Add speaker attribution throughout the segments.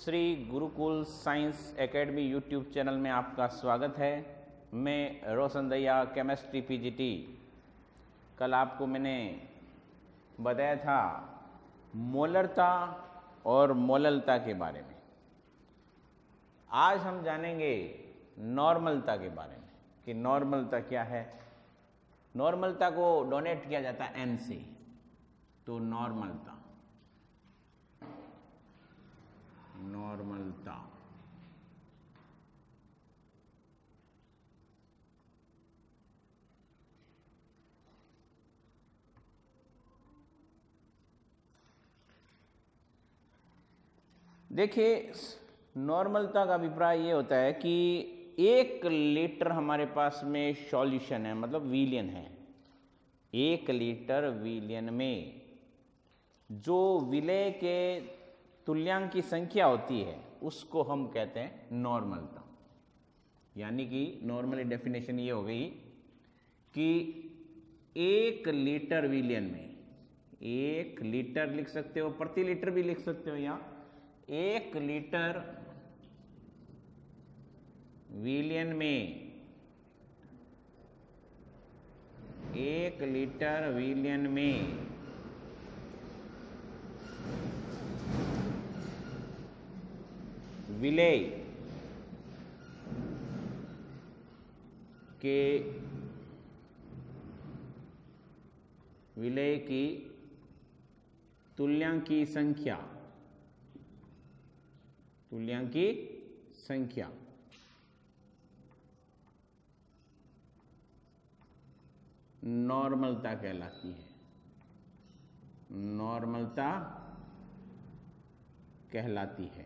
Speaker 1: Shri Gurukul science academy YouTube channel में आपका स्वागत है। मैं रोशन दैया, केमिस्ट्री पीजीटी। कल आपको मैंने बताया था मोलरता और मोललता के बारे में। आज हम जानेंगे नॉर्मलता के बारे में कि नॉर्मलता क्या है। नॉर्मलता को डोनेट किया जाता है एन से, तो नॉर्मलता देखिए, नॉर्मलता का अभिप्राय ये होता है कि 1 लीटर हमारे पास में सॉल्यूशन है, मतलब विलियन है। 1 लीटर विलियन में जो विलय के तुल्यांक की संख्या होती है उसको हम कहते हैं नॉर्मलता। यानी कि नॉर्मली डेफिनेशन ये हो गई कि 1 लीटर विलियन में, 1 लीटर लिख सकते हो, प्रति लीटर भी लिख सकते हो, या 1 लीटर विलियन में, 1 लीटर विलियन में विलय की तुल्यांक की संख्या नॉर्मलता कहलाती है। नॉर्मलता कहलाती है।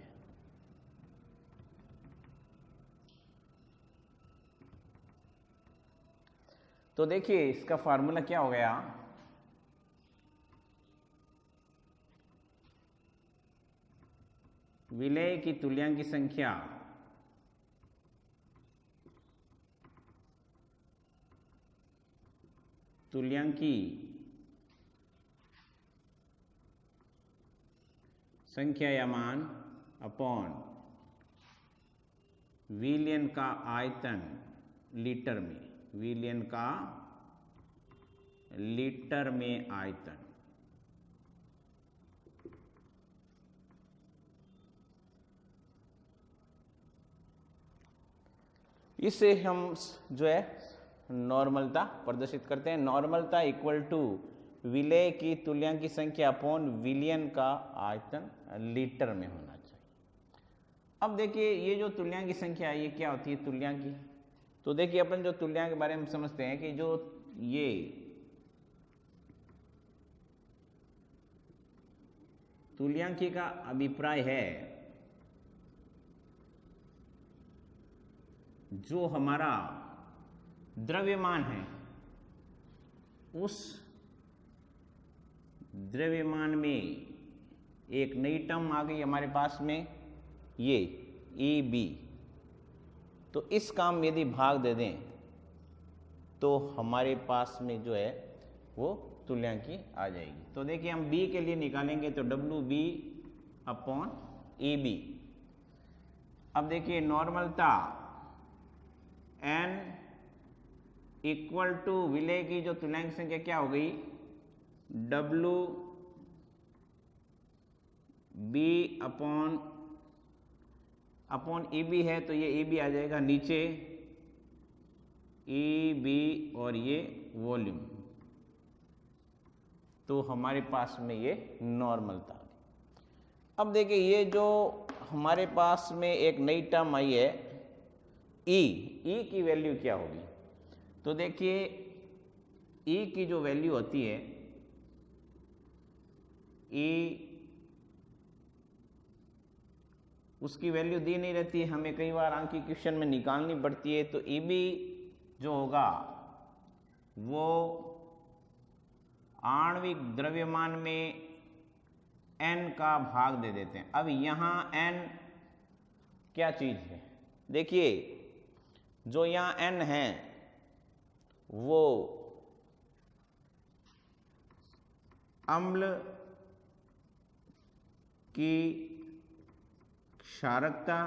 Speaker 1: तो देखिए, इसका फार्मूला क्या हो गया। विलय की तुल्यांक की संख्या या मान अपॉन विलियन का आयतन लीटर में, विलियन का लीटर में आयतन। इसे हम जो है नॉर्मलता प्रदर्शित करते हैं। नॉर्मलता इक्वल टू विलय की तुल्यांक की संख्या अपॉन विलियन का आयतन लीटर में होना चाहिए। अब देखिए, ये जो तुल्यांक की संख्या है, ये क्या होती है तुल्यांक की। तो देखिए, अपन जो तुल्यांक के बारे में समझते हैं कि जो ये तुल्यांकी का अभिप्राय है, जो हमारा द्रव्यमान है, उस द्रव्यमान में एक नई टर्म आ गई हमारे पास में, ये EB। तो इस काम में यदि भाग दे दें तो हमारे पास में जो है वो तुल्यांकी आ जाएगी। तो देखिए, हम B के लिए निकालेंगे तो WB अपॉन EB। अब देखिए, नॉर्मलता N इक्वल टू विलय की जो तुल्यांक संख्या क्या हो गई, WB अपॉन EB है, तो ये EB आ जाएगा नीचे, EB और ये वॉल्यूम। तो हमारे पास में ये नॉर्मलता आ गई। अब देखिए, ये जो हमारे पास में एक नई टर्म आई है E की वैल्यू क्या होगी। तो देखिए, E की जो वैल्यू होती है, E उसकी वैल्यू दी नहीं रहती है, हमें कई बार अंक की क्वेश्चन में निकालनी पड़ती है। तो EB जो होगा वो आणविक द्रव्यमान में N का भाग दे देते हैं। अब यहां N क्या चीज है, देखिए, जो यहां N है वो अम्ल की क्षारकता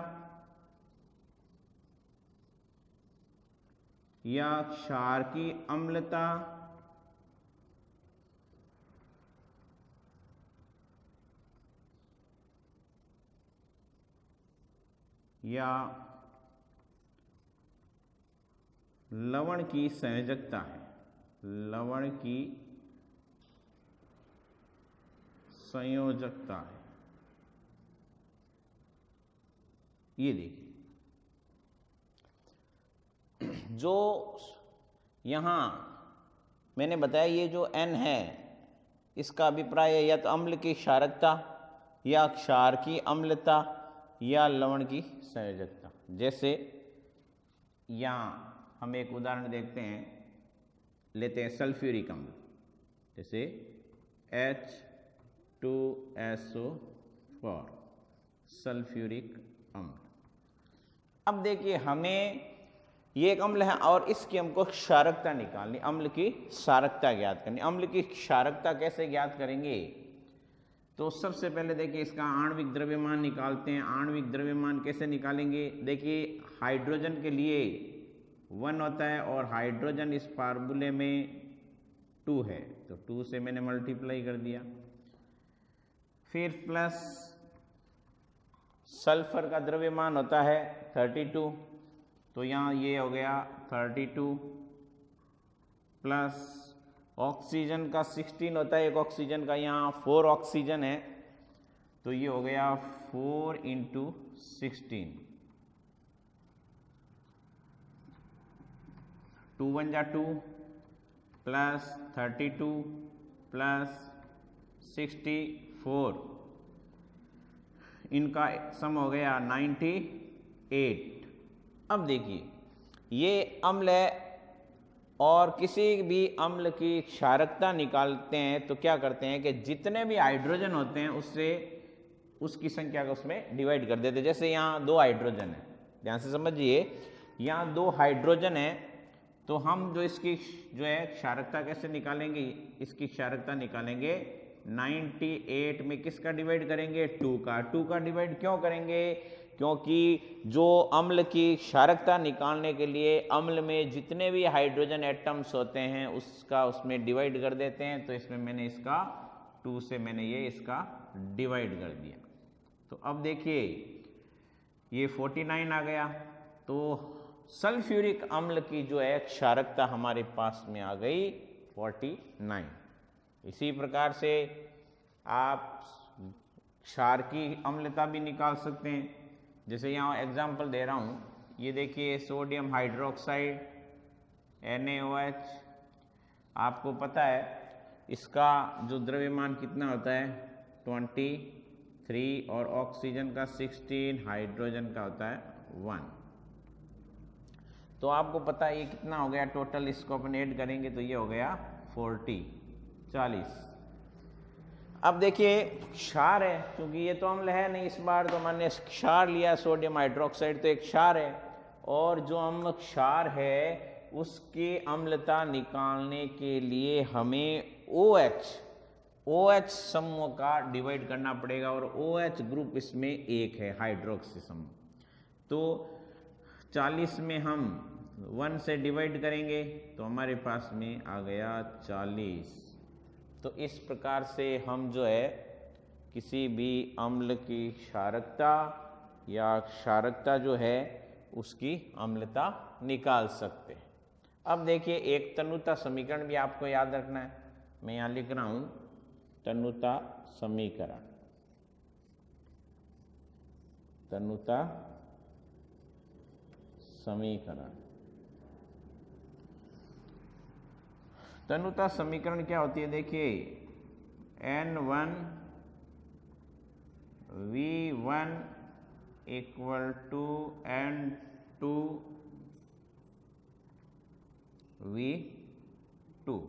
Speaker 1: या क्षार की अम्लता या लवण की संयोजकता है, लवण की संयोजकता है। ये देखिए, जो यहां मैंने बताया ये जो N है, इसका अभिप्राय है या तो अम्ल की क्षारकता या क्षार की अम्लता या लवण की संयोजकता। जैसे यहाँ हम एक उदाहरण देखते हैं, लेते हैं सल्फ्यूरिक अम्ल, जैसे H2SO4 सल्फ्यूरिक अम्ल। अब देखिए हमें ये एक अम्ल है और इसकी हमको क्षारकता निकालनी, अम्ल की क्षारकता ज्ञात करनी। अम्ल की क्षारकता कैसे ज्ञात करेंगे? तो सबसे पहले देखिए इसका आणविक द्रव्यमान निकालते हैं। आणविक द्रव्यमान कैसे निकालेंगे? देखिए हाइड्रोजन के लिए 1 होता है और हाइड्रोजन इस फार्मूले में 2 है, तो 2 से मैंने मल्टीप्लाई कर दिया। फिर प्लस सल्फर का द्रव्यमान होता है 32, तो यहाँ ये हो गया 32 प्लस ऑक्सीजन का 16 होता है, एक ऑक्सीजन का यहाँ 4 ऑक्सीजन है, तो ये हो गया 4 × 16, 2 × 1 = 2 प्लस 32 प्लस 64, इनका सम हो गया 98। अब देखिए ये अम्ल है और किसी भी अम्ल की क्षारकता निकालते हैं तो क्या करते हैं कि जितने भी हाइड्रोजन होते हैं उससे उसकी संख्या को उसमें डिवाइड कर देते हैं। जैसे यहाँ 2 हाइड्रोजन है, ध्यान से समझिए, यहाँ 2 हाइड्रोजन है, तो हम जो इसकी जो है क्षारकता कैसे निकालेंगे? इसकी क्षारकता निकालेंगे 98 में किसका डिवाइड करेंगे? 2 का। 2 का डिवाइड क्यों करेंगे? क्योंकि जो अम्ल की क्षारकता निकालने के लिए अम्ल में जितने भी हाइड्रोजन एटम्स होते हैं उसका उसमें डिवाइड कर देते हैं, तो इसमें मैंने इसका 2 से मैंने ये इसका डिवाइड कर दिया। तो अब देखिए ये 49 आ गया, तो सल्फ्यूरिक अम्ल की जो है क्षारकता हमारे पास में आ गई 49। इसी प्रकार से आप क्षार की अम्लता भी निकाल सकते हैं। जैसे यहाँ एग्जाम्पल दे रहा हूँ, ये देखिए सोडियम हाइड्रोक्साइड NaOH, आपको पता है इसका जो द्रव्यमान कितना होता है 23 और ऑक्सीजन का 16, हाइड्रोजन का होता है 1। तो आपको पता है ये कितना हो गया टोटल, इसको अपन ऐड करेंगे तो ये हो गया 40। अब देखिए क्षार है, क्योंकि ये तो अम्ल है नहीं, इस बार तो मैंने क्षार लिया सोडियम हाइड्रोक्साइड, तो एक क्षार है, और जो अम्ल क्षार है उसकी अम्लता निकालने के लिए हमें OH समूह का डिवाइड करना पड़ेगा, और OH ग्रुप इसमें एक है हाइड्रोक्सी समूह। तो 40 में हम 1 से डिवाइड करेंगे तो हमारे पास में आ गया 40। तो इस प्रकार से हम जो है किसी भी अम्ल की क्षारकता या क्षारकता जो है उसकी अम्लता निकाल सकते हैं। अब देखिए एक तनुता समीकरण भी आपको याद रखना है, मैं यहाँ लिख रहा हूँ तनुता समीकरण। तनुता समीकरण, तनुता समीकरण क्या होती है? देखिए N1 V1 = N2 V2।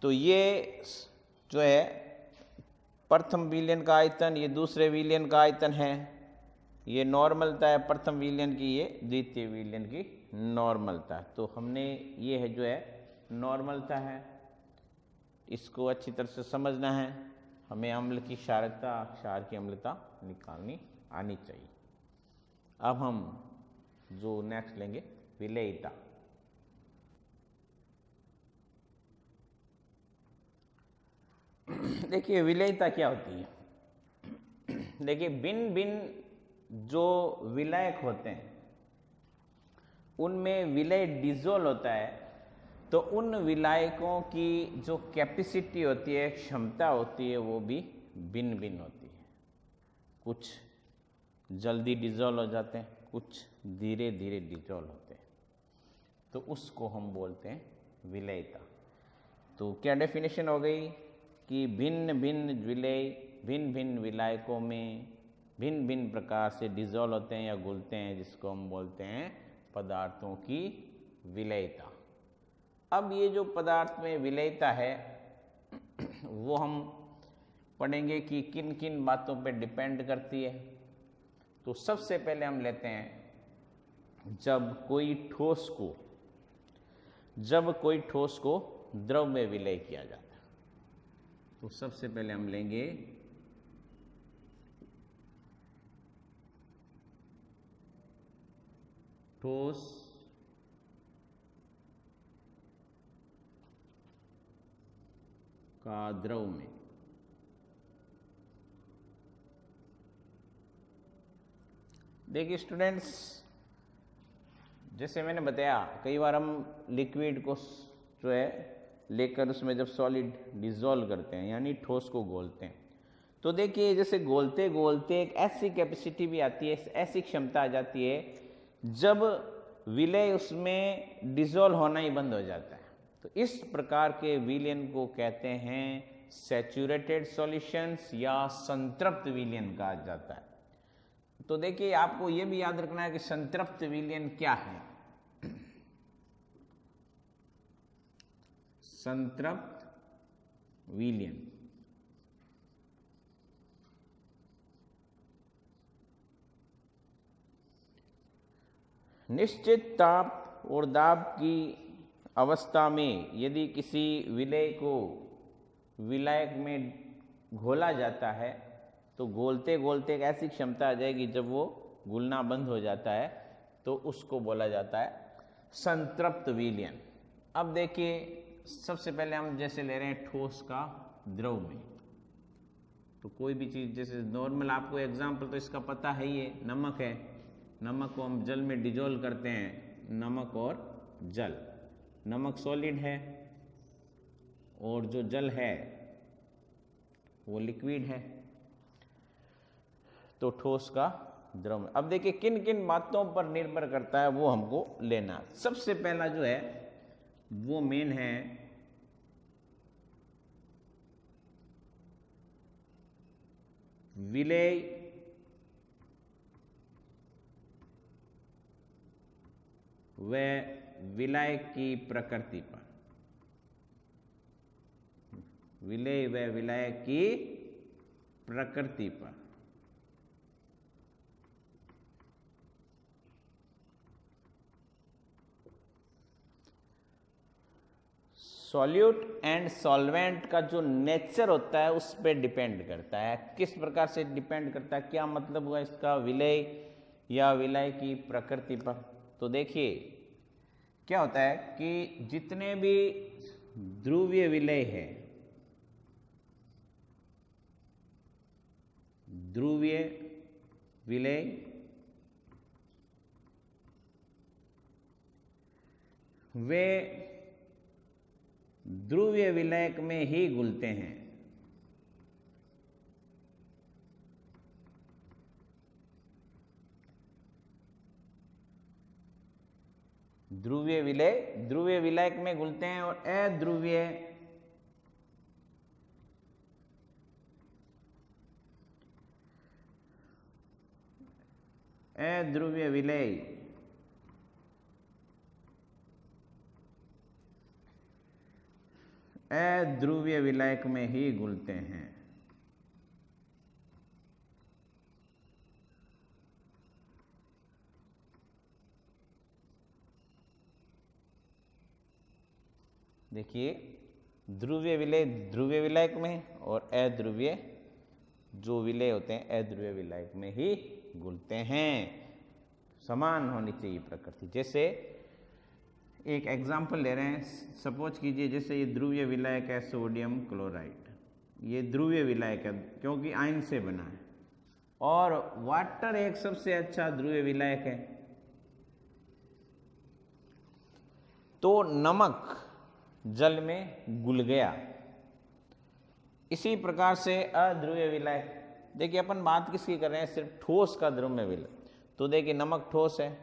Speaker 1: तो ये जो है प्रथम विलयन का आयतन, ये दूसरे विलयन का आयतन है, ये नॉर्मलता है प्रथम विलयन की, ये द्वितीय विलयन की नॉर्मलता। तो हमने ये है जो है नॉर्मलता है, इसको अच्छी तरह से समझना है। हमें अम्ल की क्षारकता, क्षार की अम्लता निकालनी आनी चाहिए। अब हम जो नेक्स्ट लेंगे विलेयता। देखिए विलेयता क्या होती है। देखिए भिन्न भिन्न जो विलायक होते हैं उनमें विलय डिजोल होता है, तो उन विलायकों की जो कैपेसिटी होती है, क्षमता होती है, वो भी भिन्न भिन्न होती है। कुछ जल्दी डिजोल्व हो जाते हैं, कुछ धीरे धीरे डिजोल्व होते हैं, तो उसको हम बोलते हैं विलेयता। तो क्या डेफिनेशन हो गई कि भिन्न भिन्न विलेय भिन्न भिन्न विलायकों में भिन्न भिन्न प्रकार से डिजोल्व होते हैं या घुलते हैं, जिसको हम बोलते हैं पदार्थों की विलेयता। अब ये जो पदार्थ में विलेयता है वो हम पढ़ेंगे कि किन किन बातों पे डिपेंड करती है। तो सबसे पहले हम लेते हैं जब कोई ठोस को द्रव में विलय किया जाता है। तो सबसे पहले हम लेंगे ठोस का द्रव में। देखिए स्टूडेंट्स, जैसे मैंने बताया कई बार हम लिक्विड को जो है लेकर उसमें जब सॉलिड डिसॉल्व करते हैं यानी ठोस को घोलते हैं, तो देखिए जैसे घोलते घोलते एक ऐसी कैपेसिटी भी आती है, ऐसी क्षमता आ जाती है जब विलय उसमें डिसॉल्व होना ही बंद हो जाता है। तो इस प्रकार के विलयन को कहते हैं सैचुरेटेड सॉल्यूशंस या संतृप्त विलयन कहा जाता है। तो देखिए आपको यह भी याद रखना है कि संतृप्त विलयन क्या है। संतृप्त विलयन निश्चित ताप और दाब की अवस्था में यदि किसी विलय को विलायक में घोला जाता है तो घोलते घोलते एक ऐसी क्षमता आ जाएगी जब वो घुलना बंद हो जाता है, तो उसको बोला जाता है संतृप्त विलयन। अब देखिए सबसे पहले हम जैसे ले रहे हैं ठोस का द्रव में, तो कोई भी चीज़ जैसे नॉर्मल आपको एग्जाम्पल तो इसका पता है ही है, नमक है, नमक को हम जल में डिजोल्व करते हैं, नमक और जल। नमक सॉलिड है और जो जल है वो लिक्विड है, तो ठोस का द्रव में। अब देखिए किन किन बातों पर निर्भर करता है वो हमको लेना। सबसे पहला जो है वो मेन है विलय व विलायक की प्रकृति पर। विलय व विलायक की प्रकृति पर। सॉल्यूट एंड सॉल्वेंट का जो नेचर होता है उस पर डिपेंड करता है। किस प्रकार से डिपेंड करता है, क्या मतलब हुआ इसका, विलय या विलय की प्रकृति पर। तो देखिए क्या होता है कि जितने भी ध्रुवीय विलय है, ध्रुवीय विलय वे ध्रुवीय विलायक में ही घुलते हैं। ध्रुवीय विलय ध्रुवीय विलायक में घुलते हैं और अध्रुवीय विलय अध्रुवीय विलायक में ही घुलते हैं। देखिए ध्रुवीय विलय ध्रुवीय विलायक में और अध्रुवीय जो विलय होते हैं अध्रुवीय विलायक में ही घुलते हैं। समान होनी चाहिए प्रकृति। जैसे एक एग्जाम्पल ले रहे हैं, सपोज कीजिए जैसे ये ध्रुवीय विलायक है सोडियम क्लोराइड, ये ध्रुवीय विलायक है क्योंकि आयन से बना है, और वाटर एक सबसे अच्छा ध्रुवीय विलायक है। तो नमक जल में घुल गया। इसी प्रकार से अध्रुवीय विलायक, देखिए अपन बात किसकी कर रहे हैं, सिर्फ ठोस का द्रव्य विलय। तो देखिए नमक ठोस है,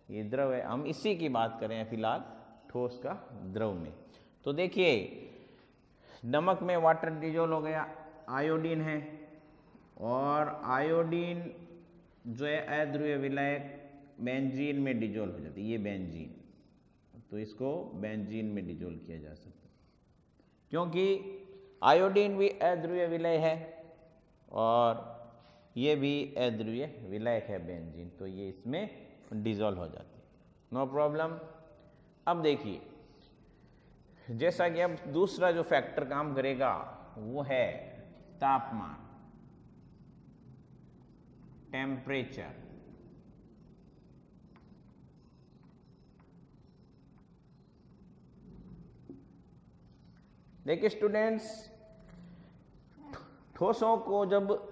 Speaker 1: ये द्रव है, हम इसी की बात कर रहे हैं फिलहाल ठोस का द्रव में। तो देखिए नमक में वाटर डिजोल्व हो गया, आयोडीन है, और आयोडीन जो है अध्रुवीय विलायक बेंजीन में डिजोल्व हो जाती है, ये बेंजीन, तो इसको बेंजीन में डिजोल्व किया जा सकता है क्योंकि आयोडीन भी अध्रुवीय विलय है और ये भी अध्रुवीय विलायक है बेंजीन, तो ये इसमें डिजोल्व हो जाती है, नो प्रॉब्लम। अब देखिए जैसा कि अब दूसरा जो फैक्टर काम करेगा वो है तापमान, टेम्परेचर। देखिए स्टूडेंट्स, ठोसों को जब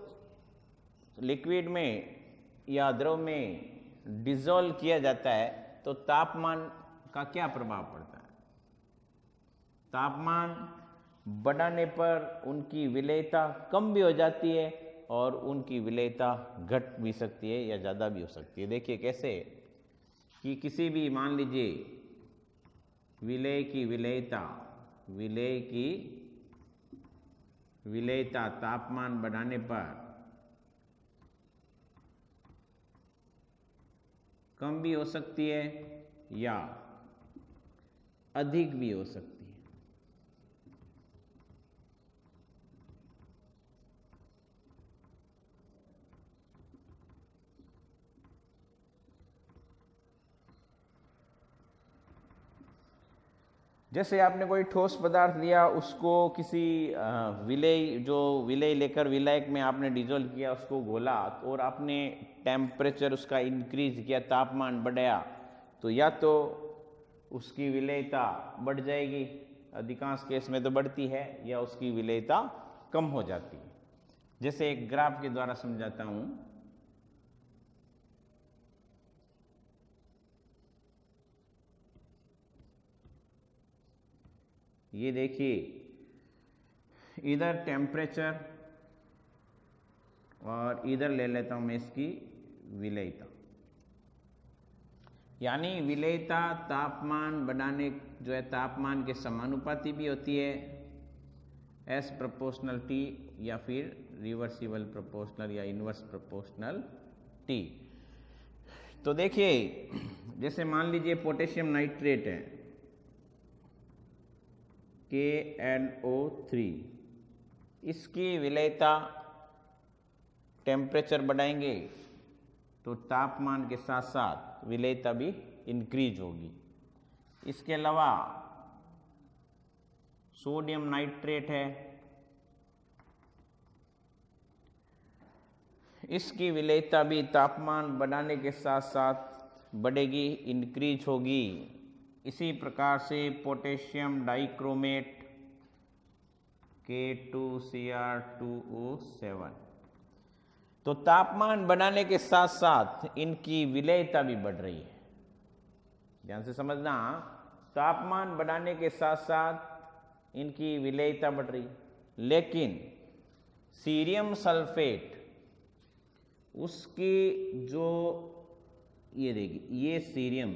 Speaker 1: लिक्विड में या द्रव में डिसॉल्व किया जाता है तो तापमान का क्या प्रभाव पड़ता है? तापमान बढ़ाने पर उनकी विलेयता कम भी हो जाती है और उनकी विलेयता घट भी सकती है या ज़्यादा भी हो सकती है। देखिए कैसे कि किसी भी, मान लीजिए विलेय की विलेयता तापमान बढ़ाने पर कम भी हो सकती है या अधिक भी हो सकती है। जैसे आपने कोई ठोस पदार्थ लिया, उसको किसी विलेय लेकर विलायक में आपने डिजोल्व किया, उसको घोला, और आपने टेम्परेचर उसका इंक्रीज किया, तापमान बढ़ाया, तो या तो उसकी विलेयता बढ़ जाएगी, अधिकांश केस में तो बढ़ती है, या उसकी विलेयता कम हो जाती है। जैसे एक ग्राफ के द्वारा समझाता हूं। ये देखिए इधर टेम्परेचर और इधर ले लेता हूं मैं इसकी विलेयता, यानी विलेयता तापमान बढ़ाने जो है तापमान के समानुपाती भी होती है, एस प्रोपोर्शनल टी, या फिर रिवर्सिबल प्रोपोर्शनल या इनवर्स प्रोपोर्शनल टी। तो देखिए जैसे मान लीजिए पोटेशियम नाइट्रेट है KNO3, इसकी विलेयता टेम्परेचर बढ़ाएंगे तो तापमान के साथ साथ विलेयता भी इंक्रीज होगी। इसके अलावा सोडियम नाइट्रेट है, इसकी विलेयता भी तापमान बढ़ाने के साथ साथ बढ़ेगी, इंक्रीज होगी। इसी प्रकार से पोटेशियम डाइक्रोमेट K2Cr2O7, तो तापमान बढ़ाने के साथ साथ इनकी विलेयता भी बढ़ रही है। ध्यान से समझना, तापमान बढ़ाने के साथ साथ इनकी विलेयता बढ़ रही है, लेकिन सीरियम सल्फेट उसकी जो ये देखिए, ये सीरियम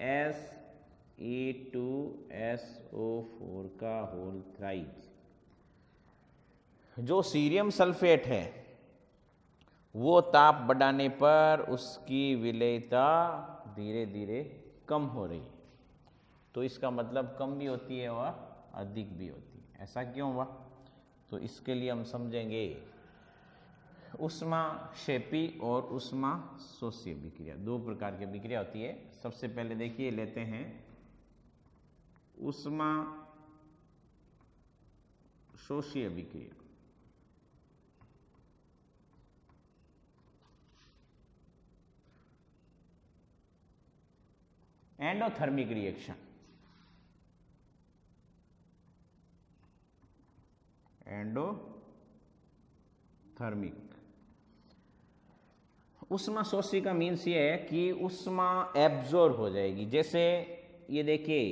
Speaker 1: Se2SO4 का होल थ्राइज, जो सीरियम सल्फेट है वो ताप बढ़ाने पर उसकी विलेयता धीरे धीरे कम हो रही है। तो इसका मतलब कम भी होती है और अधिक भी होती है। ऐसा क्यों हुआ? तो इसके लिए हम समझेंगे ऊष्माक्षेपी और ऊष्माशोषी विक्रिया। दो प्रकार की विक्रिया होती है। सबसे पहले देखिए लेते हैं ऊष्मा शोषी अभिक्रिया। Endothermic reaction, endothermic. उष्मा शोषी का मीन्स ये है कि उष्मा एब्जॉर्ब हो जाएगी। जैसे ये देखिए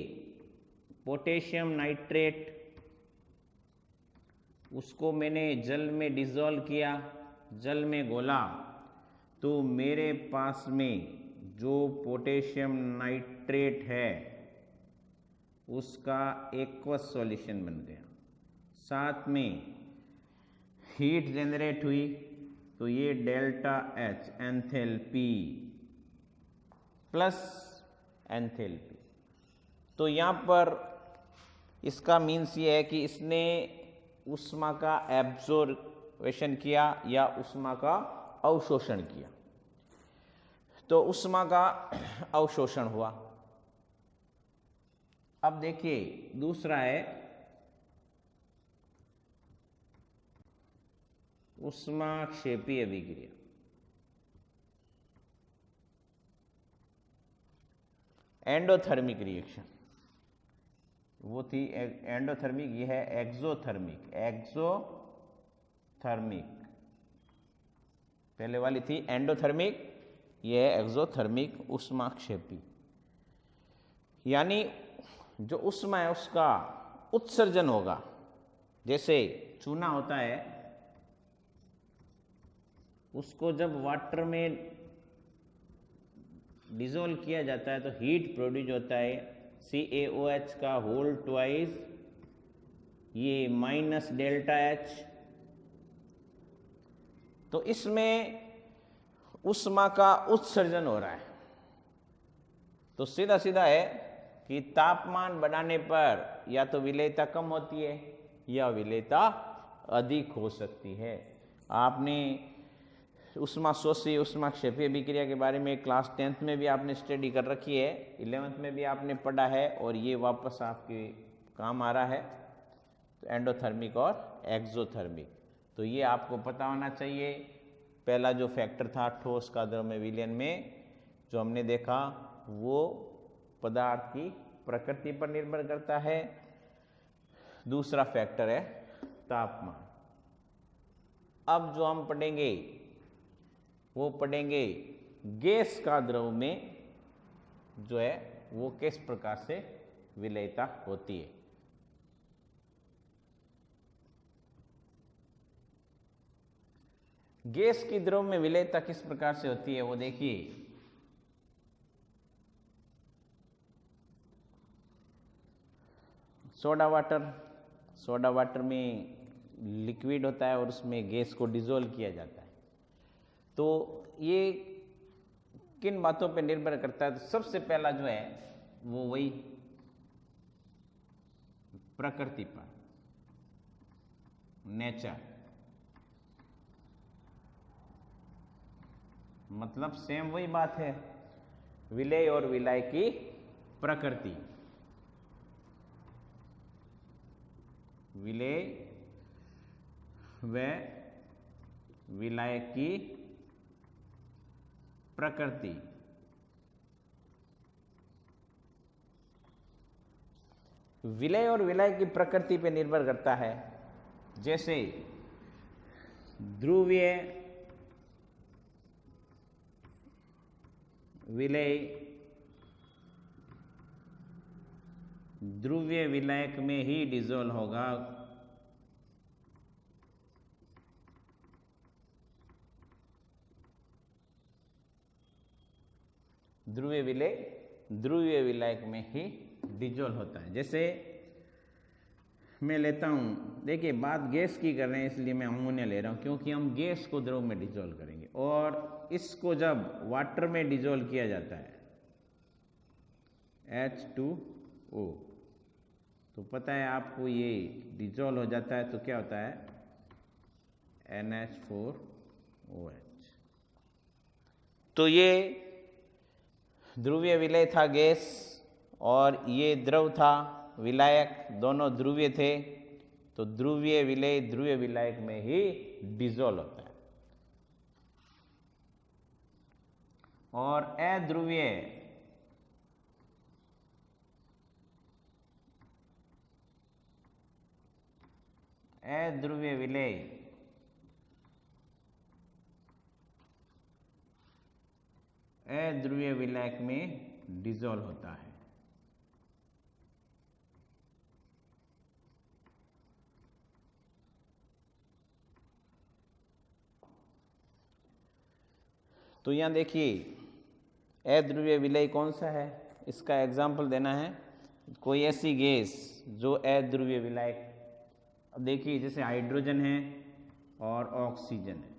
Speaker 1: पोटेशियम नाइट्रेट, उसको मैंने जल में डिसॉल्व किया, जल में घोला, तो मेरे पास में जो पोटेशियम नाइट्रेट है उसका एक्वस सॉल्यूशन बन गया। साथ में हीट जनरेट हुई, तो ये delta H enthalpy plus enthalpy. तो यहाँ पर इसका मीन्स ये है कि इसने उष्मा का एब्जॉर्वेशन किया या उष्मा का अवशोषण किया। तो उष्मा का अवशोषण हुआ। अब देखिए दूसरा है उष्माक्षेपी अभिक्रिया। एंडोथर्मिक रिएक्शन वो थी एंडोथर्मिक, ये है एक्सोथर्मिक। एक्सोथर्मिक पहले वाली थी एंडोथर्मिक, ये है एक्सोथर्मिक उष्माक्षेपी। यानी जो उष्मा है उसका उत्सर्जन होगा। जैसे चूना होता है, उसको जब वाटर में डिसॉल्व किया जाता है तो हीट प्रोड्यूस होता है, CaOH का होल ट्वाइस, ये माइनस डेल्टा एच। तो इसमें उष्मा का उत्सर्जन हो रहा है। तो सीधा सीधा है कि तापमान बढ़ाने पर या तो विलेयता कम होती है या विलेयता अधिक हो सकती है। आपने उष्मा शोषी उष्माक्षेपी अभिक्रिया के बारे में क्लास 10th में भी आपने स्टडी कर रखी है, 11th में भी आपने पढ़ा है, और ये वापस आपके काम आ रहा है। तो एंडोथर्मिक और एक्सोथर्मिक, तो ये आपको पता होना चाहिए। पहला जो फैक्टर था ठोस का द्रव में विलयन में, जो हमने देखा वो पदार्थ की प्रकृति पर निर्भर करता है। दूसरा फैक्टर है तापमान। अब जो हम पढ़ेंगे वो पढ़ेंगे गैस का द्रव में जो है वो किस प्रकार से विलयता होती है। गैस की द्रव में विलयता किस प्रकार से होती है वो देखिए। सोडा वाटर में लिक्विड होता है और उसमें गैस को डिसॉल्व किया जाता है। तो ये किन बातों पे निर्भर करता है? तो सबसे पहला जो है वो वही प्रकृति पर, नेचर, मतलब सेम वही बात है, विलय और विलय की प्रकृति। विलय व विलय की प्रकृति। विलय और विलय की प्रकृति पे निर्भर करता है। जैसे ध्रुवीय विलय ध्रुवीय विलायक में ही डिसॉल्व होगा, ध्रुवीय विलय ध्रुवीय विलायक में ही डिसॉल्व होता है। जैसे मैं लेता हूँ, देखिए बात गैस की कर रहे हैं इसलिए मैं अमोनिया ले रहा हूँ, क्योंकि हम गैस को द्रव में डिसॉल्व करेंगे। और इसको जब वाटर में डिसॉल्व किया जाता है H2O, तो पता है आपको ये डिसॉल्व हो जाता है तो क्या होता है NH4OH। तो ये ध्रुवीय विलय था गैस और ये द्रव था विलायक, दोनों ध्रुवीय थे। तो ध्रुवीय विलेय ध्रुवीय विलायक में ही डिसॉल्व होता है। और अध्रुवीय विलेय अध्रुवीय विलायक में डिसॉल्व होता है। तो यहां देखिए अध्रुवीय विलेय कौन सा है, इसका एग्जाम्पल देना है। कोई ऐसी गैस जो अध्रुवीय विलायक, अब देखिए जैसे हाइड्रोजन है और ऑक्सीजन है,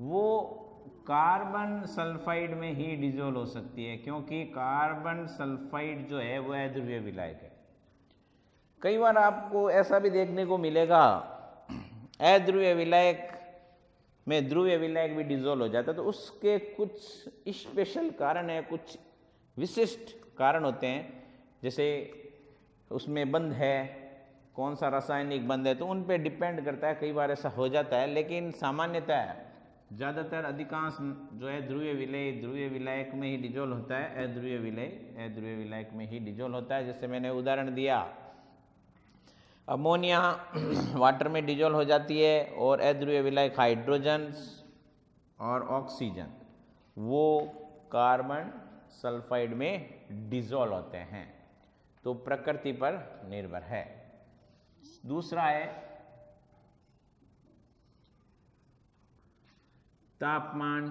Speaker 1: वो कार्बन सल्फाइड में ही डिसॉल्व हो सकती है, क्योंकि कार्बन सल्फाइड जो है वो अध्रुवीय विलायक है। कई बार आपको ऐसा भी देखने को मिलेगा अध्रुवीय विलायक में ध्रुवीय विलायक भी डिसॉल्व हो जाता है, तो उसके कुछ स्पेशल कारण है, कुछ विशिष्ट कारण होते हैं। जैसे उसमें बंध है, कौन सा रासायनिक बंध है, तो उन पे डिपेंड करता है। कई बार ऐसा हो जाता है, लेकिन सामान्यतः ज़्यादातर अधिकांश जो है ध्रुवीय विलायक में ही डिसॉल्व होता है। अध्रुवीय विलायक में ही डिसॉल्व होता है। जैसे मैंने उदाहरण दिया, अमोनिया वाटर में डिसॉल्व हो जाती है, और अध्रुवीय विलायक हाइड्रोजन और ऑक्सीजन वो कार्बन सल्फाइड में डिसॉल्व होते हैं। तो प्रकृति पर निर्भर है। दूसरा है तापमान,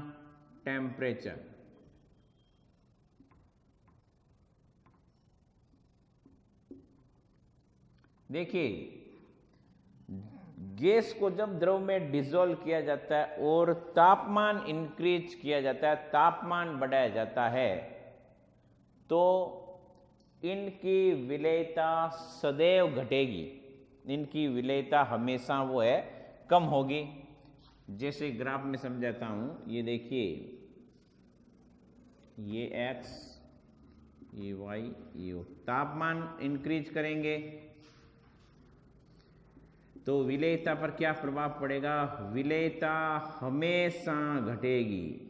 Speaker 1: टेम्परेचर। देखिए गैस को जब द्रव में डिसॉल्व किया जाता है और तापमान इंक्रीज किया जाता है, तापमान बढ़ाया जाता है, तो इनकी विलेयता सदैव घटेगी। इनकी विलेयता हमेशा वो है कम होगी। जैसे ग्राफ में समझाता हूं, ये देखिए, ये x, ये y, ये o। तापमान इंक्रीज करेंगे तो विलेयता पर क्या प्रभाव पड़ेगा? विलेयता हमेशा घटेगी।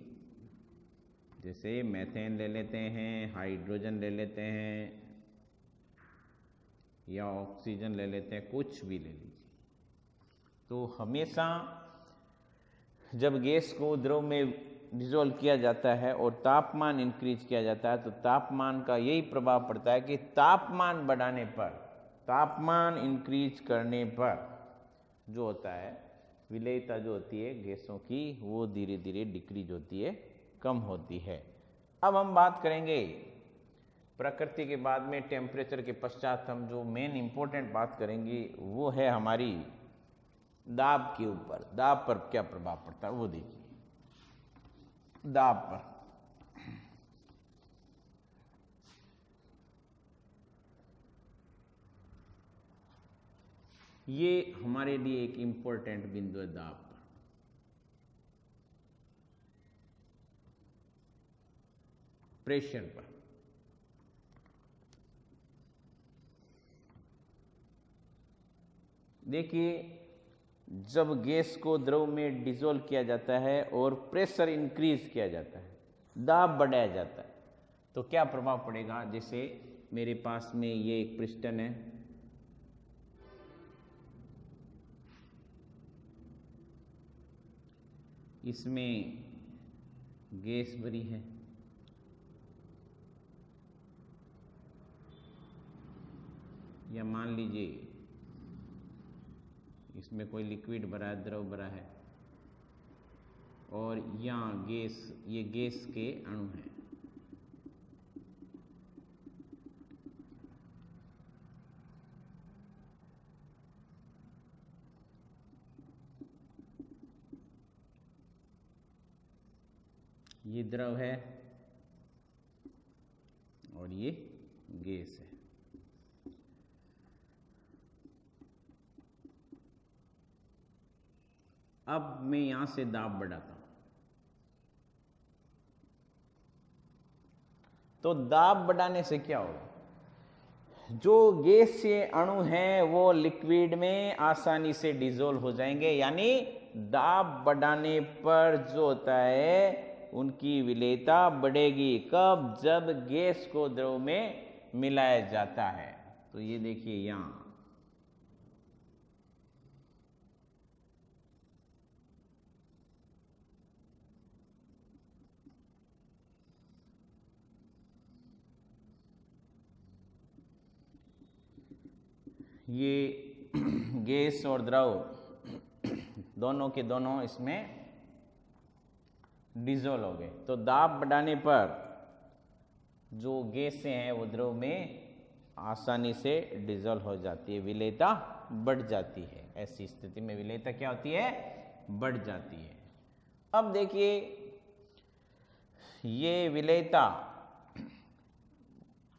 Speaker 1: जैसे मेथेन ले लेते हैं, हाइड्रोजन ले लेते हैं, या ऑक्सीजन ले लेते हैं, कुछ भी ले लीजिए। तो हमेशा जब गैस को द्रव में डिसॉल्व किया जाता है और तापमान इंक्रीज किया जाता है, तो तापमान का यही प्रभाव पड़ता है कि तापमान बढ़ाने पर, तापमान इंक्रीज करने पर जो होता है विलेयता जो होती है गैसों की, वो धीरे धीरे डिक्रीज होती है, कम होती है। अब हम बात करेंगे प्रकृति के बाद में टेम्परेचर के पश्चात हम जो मेन इंपॉर्टेंट बात करेंगे वो है हमारी दाब के ऊपर। दाब पर क्या प्रभाव पड़ता है वो देखिए। दाब पर ये हमारे लिए एक इंपॉर्टेंट बिंदु है। दाब पर प्रेशर पर देखिए, जब गैस को द्रव में डिसॉल्व किया जाता है और प्रेशर इंक्रीज किया जाता है, दाब बढ़ाया जाता है, तो क्या प्रभाव पड़ेगा? जैसे मेरे पास में ये एक पिस्टन है, इसमें गैस भरी है, या मान लीजिए इसमें कोई लिक्विड भरा है, द्रव भरा है, और यहाँ गैस, ये गैस के अणु हैं। ये द्रव है और ये गैस है। अब मैं यहां से दाब बढ़ाता हूं, तो दाब बढ़ाने से क्या होगा? जो गैसीय अणु हैं वो लिक्विड में आसानी से डिसॉल्व हो जाएंगे, यानी दाब बढ़ाने पर जो होता है उनकी विलेयता बढ़ेगी। कब? जब गैस को द्रव में मिलाया जाता है। तो ये देखिए यहां ये गैस और द्रव दोनों के दोनों इसमें डिसॉल्व हो गए। तो दाब बढ़ाने पर जो गैसें हैं वो द्रव में आसानी से डिसॉल्व हो जाती है, विलेयता बढ़ जाती है। ऐसी स्थिति में विलेयता क्या होती है? बढ़ जाती है। अब देखिए ये विलेयता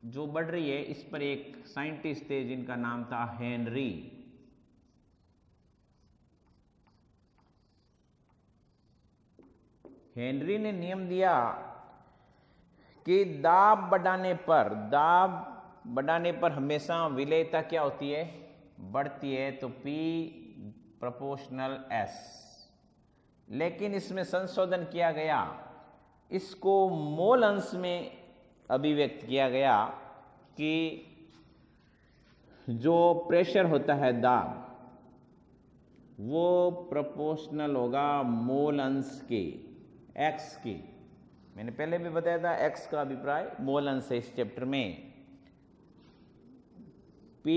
Speaker 1: जो बढ़ रही है, इस पर एक साइंटिस्ट थे जिनका नाम था हेनरी। हेनरी ने नियम दिया कि दाब बढ़ाने पर हमेशा विलेयता क्या होती है? बढ़ती है। तो P प्रोपोर्शनल S। लेकिन इसमें संशोधन किया गया, इसको मोल अंश में अभिव्यक्त किया गया कि जो प्रेशर होता है दाब, वो प्रोपोर्शनल होगा मोल अंश के, x के। मैंने पहले भी बताया था x का अभिप्राय मोल अंश है इस चैप्टर में। P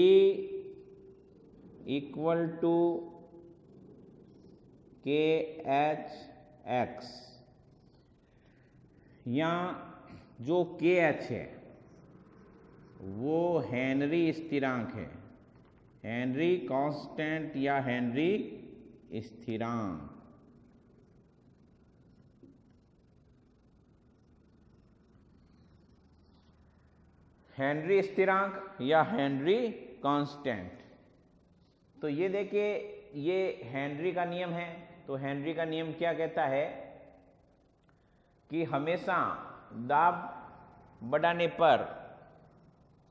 Speaker 1: equal to KHX। यहाँ जो KH है वो हेनरी स्थिरांक है, हेनरी कांस्टेंट या हेनरी स्थिरांक। हेनरी स्थिरांक या हेनरी कांस्टेंट। तो ये देखिए ये हेनरी का नियम है। तो हेनरी का नियम क्या कहता है कि हमेशा दाब बढ़ाने पर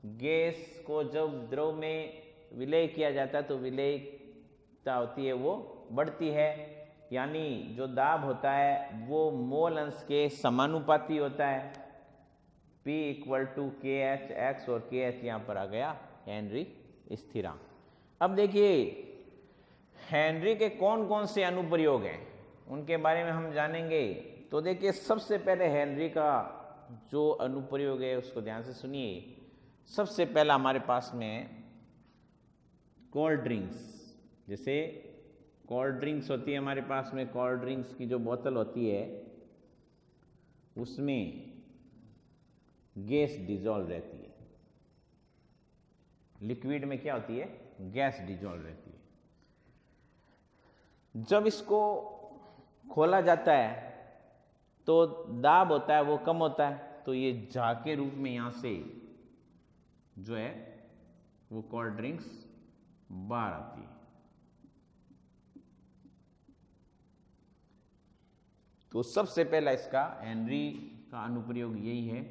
Speaker 1: गैस को जब द्रव में विलय किया जाता है तो विलेयता होती है वो बढ़ती है, यानी जो दाब होता है वो मोल अंश के समानुपाती होता है। P इक्वल टू KHX और KH यहां पर आ गया हेनरी स्थिरांक। अब देखिए हेनरी के कौन कौन से अनुप्रयोग हैं उनके बारे में हम जानेंगे। तो देखिए सबसे पहले हेनरी का जो अनुप्रयोग है उसको ध्यान से सुनिए। सबसे पहला हमारे पास में कोल्ड ड्रिंक्स, जैसे कोल्ड ड्रिंक्स होती है हमारे पास में, कोल्ड ड्रिंक्स की जो बोतल होती है उसमें गैस डिसॉल्व रहती है। लिक्विड में क्या होती है? गैस डिसॉल्व रहती है। जब इसको खोला जाता है तो दाब होता है वो कम होता है, तो ये जा के रूप में यहां से जो है वो कोल्ड ड्रिंक्स बाहर आती है। तो सबसे पहला इसका हेनरी का अनुप्रयोग यही है,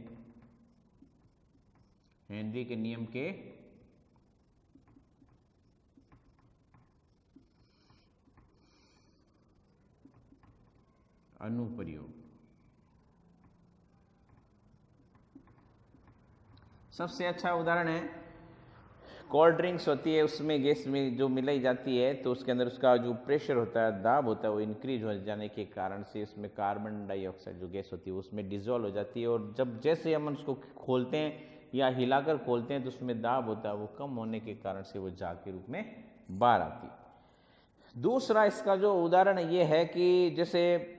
Speaker 1: हेनरी के नियम के अनुप्रयोग। सबसे अच्छा उदाहरण है कोल्ड ड्रिंक्स होती है, उसमें गैस में जो मिलाई जाती है तो उसके अंदर उसका जो प्रेशर होता है, दाब होता है, वो इंक्रीज हो जाने के कारण से इसमें कार्बन डाइऑक्साइड जो गैस होती है उसमें डिसॉल्व हो जाती है। और जब जैसे हम उसको खोलते हैं या हिलाकर खोलते हैं तो उसमें दाब होता है वो कम होने के कारण से वो जा के रूप में बाहर आती है। दूसरा इसका जो उदाहरण ये है कि जैसे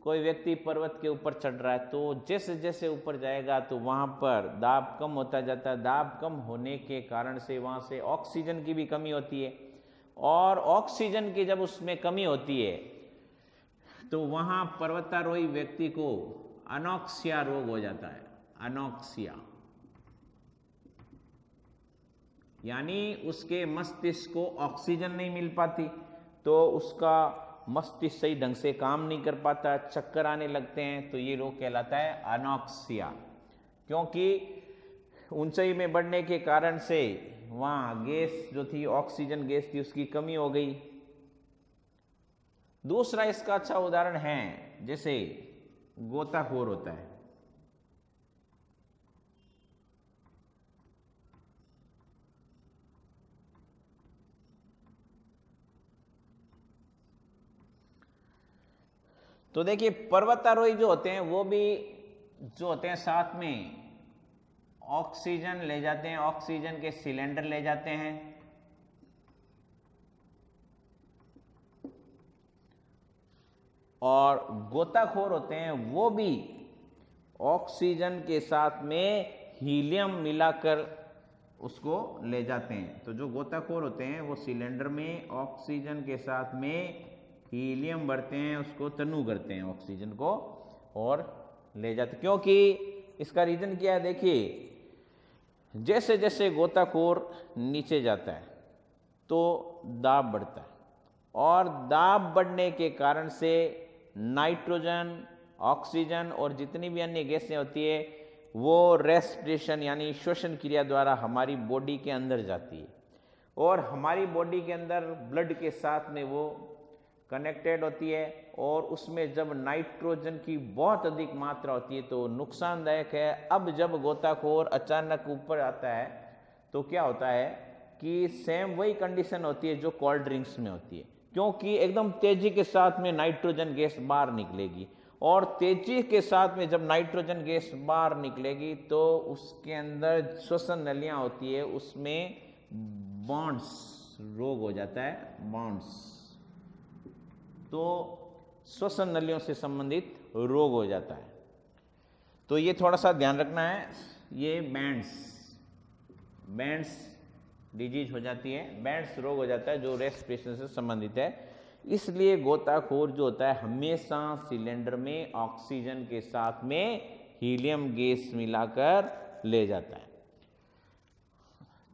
Speaker 1: कोई व्यक्ति पर्वत के ऊपर चढ़ रहा है तो जैसे जैसे ऊपर जाएगा तो वहाँ पर दाब कम होता जाता है। दाब कम होने के कारण से वहाँ से ऑक्सीजन की भी कमी होती है, और ऑक्सीजन की जब उसमें कमी होती है तो वहाँ पर्वतारोही व्यक्ति को अनॉक्सिया रोग हो जाता है। अनॉक्सिया यानी उसके मस्तिष्क को ऑक्सीजन नहीं मिल पाती, तो उसका मस्तिष्क सही ढंग से काम नहीं कर पाता, चक्कर आने लगते हैं। तो ये रोग कहलाता है अनॉक्सिया, क्योंकि ऊंचाई में बढ़ने के कारण से वहाँ गैस जो थी, ऑक्सीजन गैस थी, उसकी कमी हो गई। दूसरा इसका अच्छा उदाहरण है जैसे गोताखोर होता है। तो देखिए पर्वतारोही जो होते हैं वो भी जो होते हैं साथ में ऑक्सीजन ले जाते हैं, ऑक्सीजन के सिलेंडर ले जाते हैं। और गोताखोर होते हैं वो भी ऑक्सीजन के साथ में हीलियम मिलाकर उसको ले जाते हैं। तो जो गोताखोर होते हैं वो सिलेंडर में ऑक्सीजन के साथ में हीलियम भरते हैं, उसको तनु करते हैं ऑक्सीजन को और ले जाते। क्योंकि इसका रीजन क्या है, देखिए जैसे जैसे गोताखोर नीचे जाता है तो दाब बढ़ता है, और दाब बढ़ने के कारण से नाइट्रोजन, ऑक्सीजन और जितनी भी अन्य गैसें होती है वो रेस्पिरेशन यानी श्वसन क्रिया द्वारा हमारी बॉडी के अंदर जाती है, और हमारी बॉडी के अंदर ब्लड के साथ में वो कनेक्टेड होती है। और उसमें जब नाइट्रोजन की बहुत अधिक मात्रा होती है तो नुकसानदायक है। अब जब गोताखोर अचानक ऊपर आता है तो क्या होता है कि सेम वही कंडीशन होती है जो कोल्ड ड्रिंक्स में होती है, क्योंकि एकदम तेजी के साथ में नाइट्रोजन गैस बाहर निकलेगी, और तेजी के साथ में जब नाइट्रोजन गैस बाहर निकलेगी तो उसके अंदर श्वसन नलियां होती है, उसमें बॉन्ड्स रोग हो जाता है, बॉन्ड्स, तो श्वसन नलियों से संबंधित रोग हो जाता है। तो ये थोड़ा सा ध्यान रखना है। ये बैंड्स डिजीज हो जाती है, बैंड्स रोग हो जाता है जो रेस्पिरेशन से संबंधित है। इसलिए गोताखोर जो होता है हमेशा सिलेंडर में ऑक्सीजन के साथ में हीलियम गैस मिलाकर ले जाता है।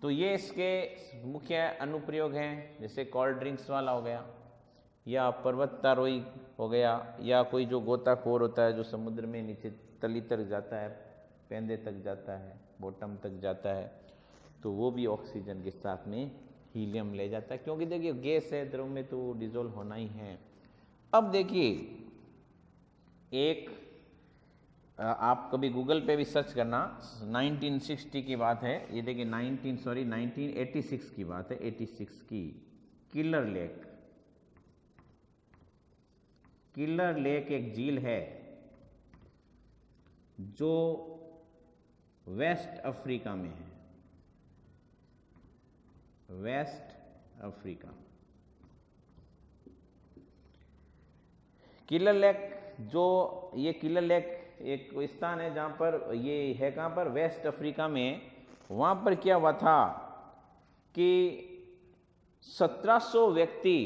Speaker 1: तो ये इसके मुख्य अनुप्रयोग हैं, जैसे कोल्ड ड्रिंक्स वाला हो गया, या पर्वतारोही हो गया, या कोई जो गोताखोर होता है जो समुद्र में नीचे तली तक जाता है, पेंदे तक जाता है, बॉटम तक जाता है, तो वो भी ऑक्सीजन के साथ में हीलियम ले जाता है, क्योंकि देखिए गैस है, द्रव में तो डिजोल्व होना ही है। अब देखिए एक आप कभी गूगल पे भी सर्च करना, 1960 की बात है, ये देखिए 1986 की बात है, 86 की। किलर लेक एक झील है जो वेस्ट अफ्रीका में है, वेस्ट अफ्रीका। किलर लेक, जो ये किलर लेक एक स्थान है जहां पर ये है, कहां पर, वेस्ट अफ्रीका में। वहां पर क्या हुआ था कि 1700 व्यक्ति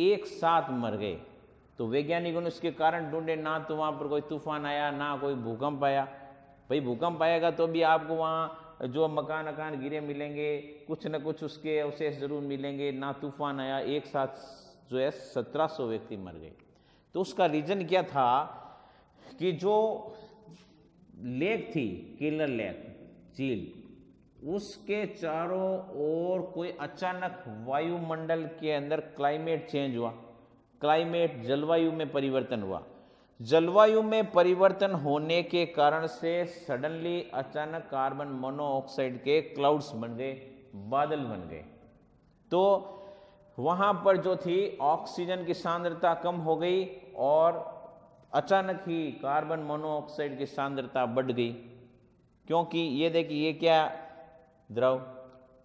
Speaker 1: एक साथ मर गए। तो वैज्ञानिकों ने उसके कारण ढूंढे, ना तो वहां पर कोई तूफान आया, ना कोई भूकंप आया। भाई भूकंप आएगा तो भी आपको वहां जो मकान गिरे मिलेंगे, कुछ न कुछ उसके अवशेष जरूर मिलेंगे। ना तूफान आया, एक साथ जो है 1700 व्यक्ति मर गए। तो उसका रीजन क्या था कि जो लेक थी, किलर लेक झील, उसके चारों ओर कोई अचानक वायुमंडल के अंदर क्लाइमेट चेंज हुआ, क्लाइमेट जलवायु में परिवर्तन हुआ। जलवायु में परिवर्तन होने के कारण से सडनली अचानक कार्बन मोनोऑक्साइड के क्लाउड्स बन गए, बादल बन गए। तो वहां पर जो थी ऑक्सीजन की सांद्रता कम हो गई और अचानक ही कार्बन मोनोऑक्साइड की सांद्रता बढ़ गई, क्योंकि ये देखिए ये क्या, द्रव,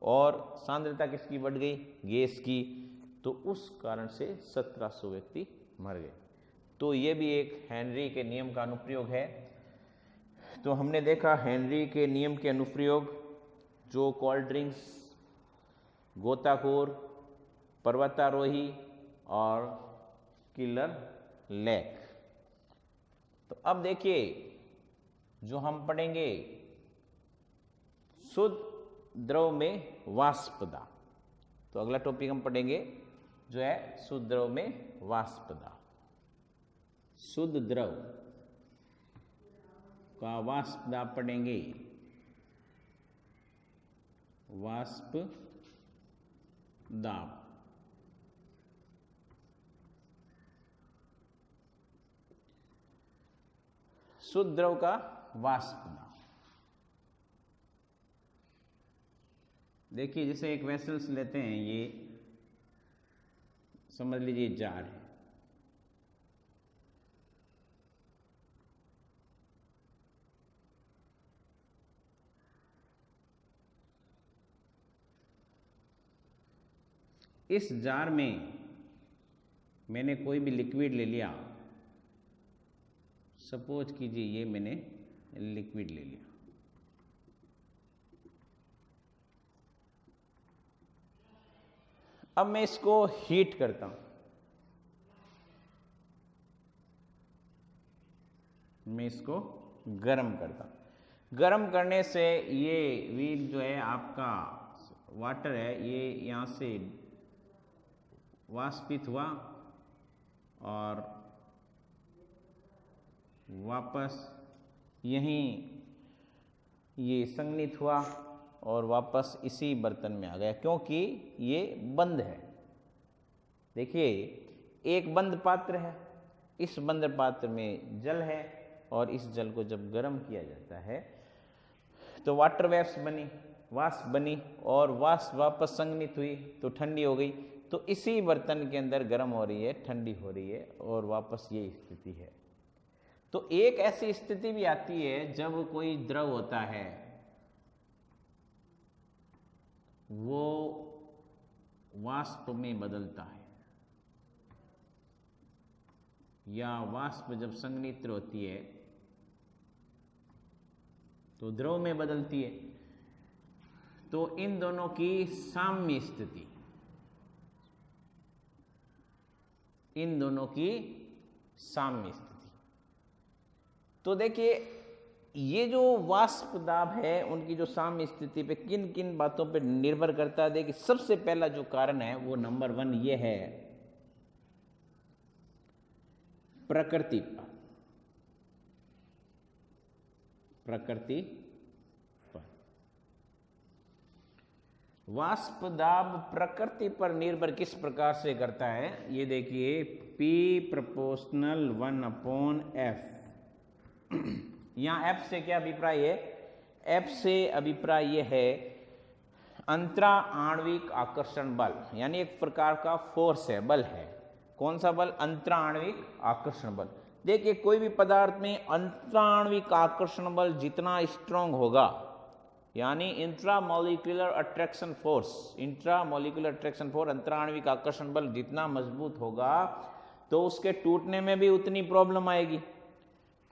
Speaker 1: और सांद्रता किसकी बढ़ गई, गैस की। तो उस कारण से 1700 व्यक्ति मर गए। तो ये भी एक हेनरी के नियम का अनुप्रयोग है। तो हमने देखा हेनरी के नियम के अनुप्रयोग, जो कोल्ड ड्रिंक्स, गोताखोर, पर्वतारोही और किलर लेक। तो अब देखिए जो हम पढ़ेंगे शुद्ध द्रव में वाष्पदा। तो अगला टॉपिक हम पढ़ेंगे जो है शुद्ध द्रव में वाष्पदा। शुद्ध द्रव का वाष्पदा पढ़ेंगे। वाष्प दाब। शुद्ध द्रव का वाष्प दाब। देखिए जैसे एक वेसल्स लेते हैं, ये समझ लीजिए जार है, इस जार में मैंने कोई भी लिक्विड ले लिया, सपोज कीजिए ये मैंने लिक्विड ले लिया, अब मैं इसको हीट करता हूं, मैं इसको गर्म करता हूं। गर्म करने से ये व्हील जो है आपका वाटर है, ये यहां से वाष्पित हुआ और वापस यहीं ये संघनित हुआ और वापस इसी बर्तन में आ गया, क्योंकि ये बंद है। देखिए एक बंद पात्र है, इस बंद पात्र में जल है और इस जल को जब गर्म किया जाता है तो वाटर वेव्स बनी, वाष्प बनी और वाष्प वापस संघनित हुई तो ठंडी हो गई। तो इसी बर्तन के अंदर गर्म हो रही है, ठंडी हो रही है और वापस ये स्थिति है। तो एक ऐसी स्थिति भी आती है जब कोई द्रव होता है वो वाष्प में बदलता है, या वाष्प जब संघनित होती है तो द्रव में बदलती है। तो इन दोनों की साम्य स्थिति, इन दोनों की साम्य स्थिति। तो देखिए ये जो वाष्प दाब है उनकी जो साम्य स्थिति पे किन किन बातों पे निर्भर करता है। देखिए सबसे पहला जो कारण है वो नंबर 1 ये है प्रकृति पर, प्रकृति पर। वाष्प दाब प्रकृति पर निर्भर किस प्रकार से करता है, ये देखिए P प्रोपोर्शनल 1/F। यहां F से क्या अभिप्राय है, F से अभिप्राय यह है अंतरा आणविक आकर्षण बल, यानी एक प्रकार का फोर्स है, बल है। कौन सा बल, अंतरा आणविक आकर्षण बल। देखिए कोई भी पदार्थ में अंतरा आणविक आकर्षण बल जितना स्ट्रांग होगा, यानी intramolecular attraction force, intramolecular attraction force, अंतराणविक आकर्षण बल जितना मजबूत होगा तो उसके टूटने में भी उतनी प्रॉब्लम आएगी।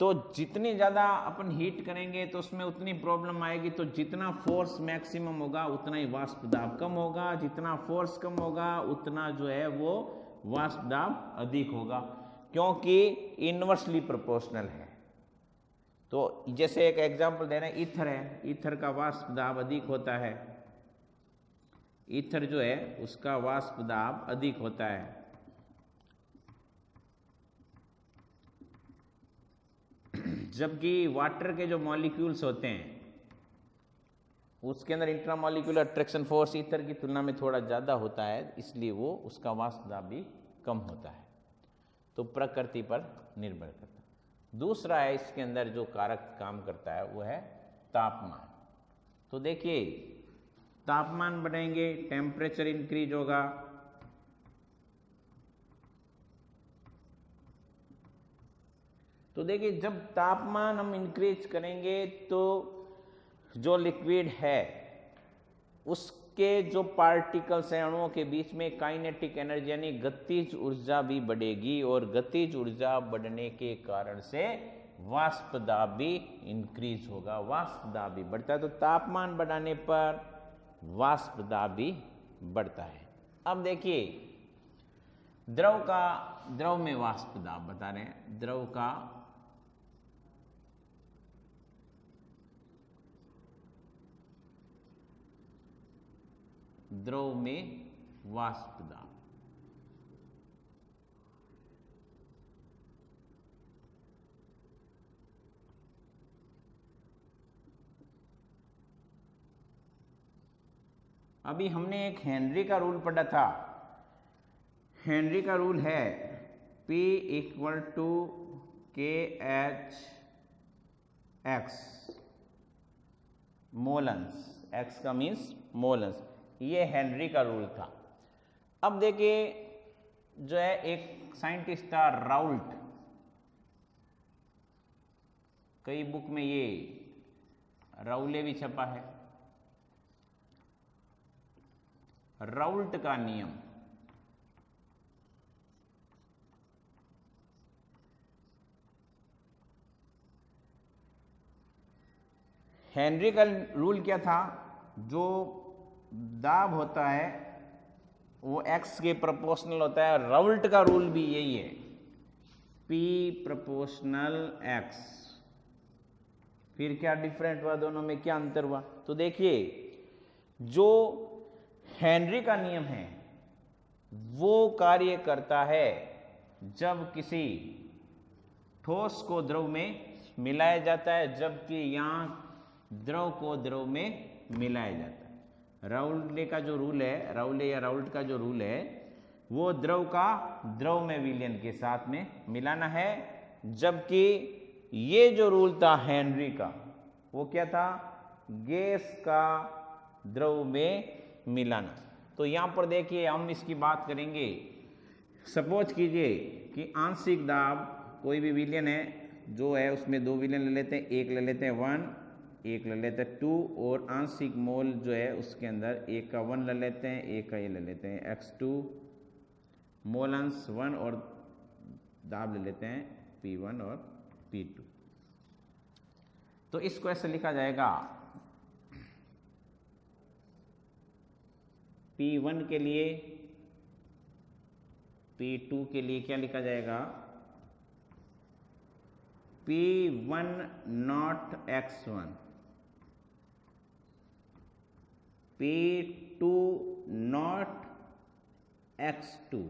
Speaker 1: तो जितनी ज़्यादा अपन हीट करेंगे तो उसमें उतनी प्रॉब्लम आएगी। तो जितना फोर्स मैक्सिमम होगा उतना ही वाष्प दाब कम होगा, जितना फोर्स कम होगा उतना जो है वो वाष्प दाब अधिक होगा, क्योंकि इनवर्सली प्रोपोर्शनल है। तो जैसे एक एग्जांपल दे रहे हैं, ईथर है, ईथर का वाष्प दाब अधिक होता है, ईथर जो है उसका वाष्प दाब अधिक होता है। जबकि वाटर के जो मॉलिक्यूल्स होते हैं उसके अंदर इंट्रामॉलिक्यूलर अट्रैक्शन फोर्स ईथर की तुलना में थोड़ा ज़्यादा होता है, इसलिए वो उसका वाष्प दाब भी कम होता है। तो प्रकृति पर निर्भर करता है। दूसरा है इसके अंदर जो कारक काम करता है वो है तापमान। तो देखिए तापमान बढ़ेंगे, टेम्परेचर इंक्रीज होगा, तो देखिए जब तापमान हम इंक्रीज करेंगे तो जो लिक्विड है उसके जो पार्टिकल्स हैं, अणुओं के बीच में काइनेटिक एनर्जी यानी गतिज ऊर्जा भी बढ़ेगी, और गतिज ऊर्जा बढ़ने के कारण से वाष्प दाब भी इंक्रीज होगा, वाष्प दाब भी बढ़ता है। तो तापमान बढ़ाने पर वाष्प दाब भी बढ़ता है। अब देखिए द्रव में वाष्प दाब बता रहे हैं, द्रव में वाष्प दाब। अभी हमने एक हेनरी का रूल पढ़ा था। हेनरी का रूल है P इक्वल टू के एच एक्स मोलन्स, एक्स का मीन्स मोलन्स, ये हेनरी का रूल था। अब देखिए जो है एक साइंटिस्ट था राउल्ट, कई बुक में ये राउले भी छपा है। राउल्ट का नियम, हेनरी का रूल क्या था, जो दाब होता है वो x के प्रोपोर्शनल होता है। राउल्ट का रूल भी यही है, P प्रोपोर्शनल x। फिर क्या डिफरेंट हुआ, दोनों में क्या अंतर हुआ? तो देखिए जो हेनरी का नियम है वो कार्य करता है जब किसी ठोस को द्रव में मिलाया जाता है, जबकि यहाँ द्रव को द्रव में मिलाया जाता है। राउले का जो रूल है, राउले या राउल्ट का जो रूल है, वो द्रव का द्रव में विलयन के साथ में मिलाना है, जबकि ये जो रूल था हेनरी का, वो क्या था, गैस का द्रव में मिलाना। तो यहाँ पर देखिए हम इसकी बात करेंगे। सपोज कीजिए कि आंशिक दाब कोई भी विलयन है जो है, उसमें दो विलयन ले लेते हैं, एक ले लेते हैं 1, एक ले लेते हैं 2, और आंशिक मोल जो है उसके अंदर एक का 1 ले लेते हैं, एक का ये ले लेते हैं x2, मोलन्स 1, और दाब ले लेते हैं P1 और P2। तो इसको ऐसे लिखा जाएगा, P1 के लिए, P2 के लिए क्या लिखा जाएगा, P1 not x1, P2 not x2,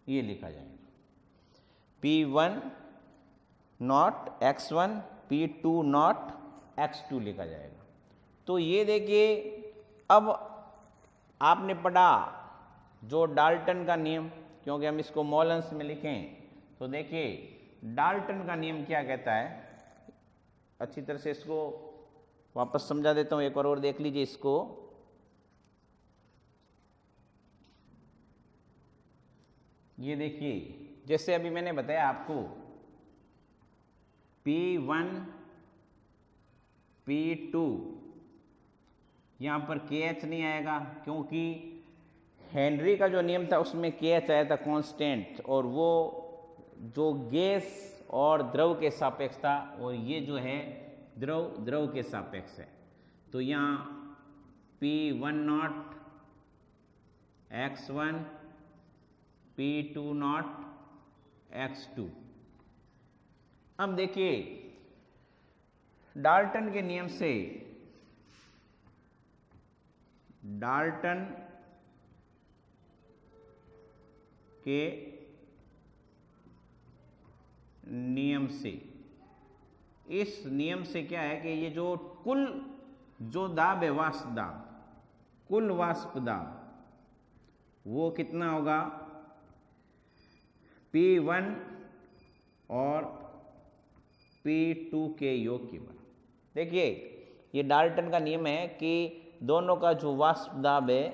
Speaker 1: ये लिखा जाएगा। P1 not x1, P2 not x2 लिखा जाएगा। तो ये देखिए, अब आपने पढ़ा जो डाल्टन का नियम, क्योंकि हम इसको मोलन्स में लिखें, तो देखिए डाल्टन का नियम क्या कहता है। अच्छी तरह से इसको वापस समझा देता हूं, एक बार और देख लीजिए इसको। ये देखिए, जैसे अभी मैंने बताया आपको, P1 P2, यहां पर KH नहीं आएगा, क्योंकि हेनरी का जो नियम था उसमें KH आया था कांस्टेंट, और वो जो गैस और द्रव के सापेक्ष था, और ये जो है द्रव द्रव के सापेक्ष है। तो यहाँ P1 not x1, P2 not x2। अब देखिए डाल्टन के नियम से, डाल्टन के नियम से, इस नियम से क्या है कि ये जो कुल जो दाब है, वाष्प दाब, कुल वाष्प दाब, वो कितना होगा, P1 और P2 के योग के बराबर। देखिए ये डाल्टन का नियम है कि दोनों का जो वाष्प दाब है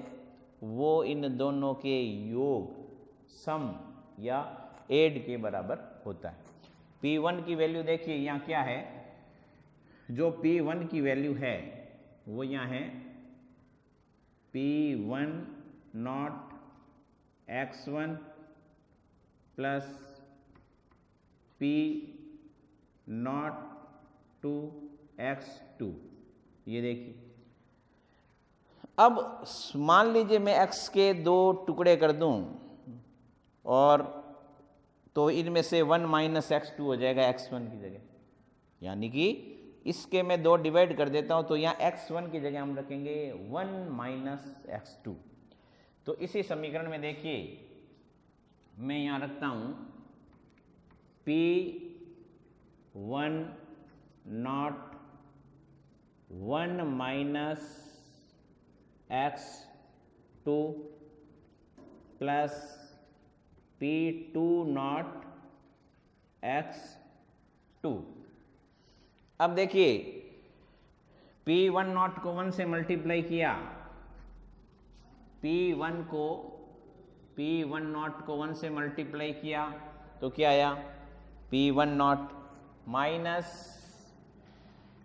Speaker 1: वो इन दोनों के योग, सम या एड के बराबर होता है। P1 की वैल्यू देखिए यहाँ क्या है, जो P1 की वैल्यू है वो यहाँ है P1 not x1 plus P not 2x2। ये देखिए, अब मान लीजिए मैं x के दो टुकड़े कर दूं, और तो इनमें से 1 माइनस x2 हो जाएगा x1 की जगह, यानी कि इसके मैं दो डिवाइड कर देता हूं, तो यहाँ x1 की जगह हम रखेंगे 1 माइनस x2। तो इसी समीकरण में देखिए मैं यहाँ रखता हूं P1 not 1 minus 2 plus P2 not x2। अब देखिए P1 नॉट को 1 से मल्टीप्लाई किया, P1 नॉट को 1 से मल्टीप्लाई किया तो क्या आया, P1 नॉट माइनस,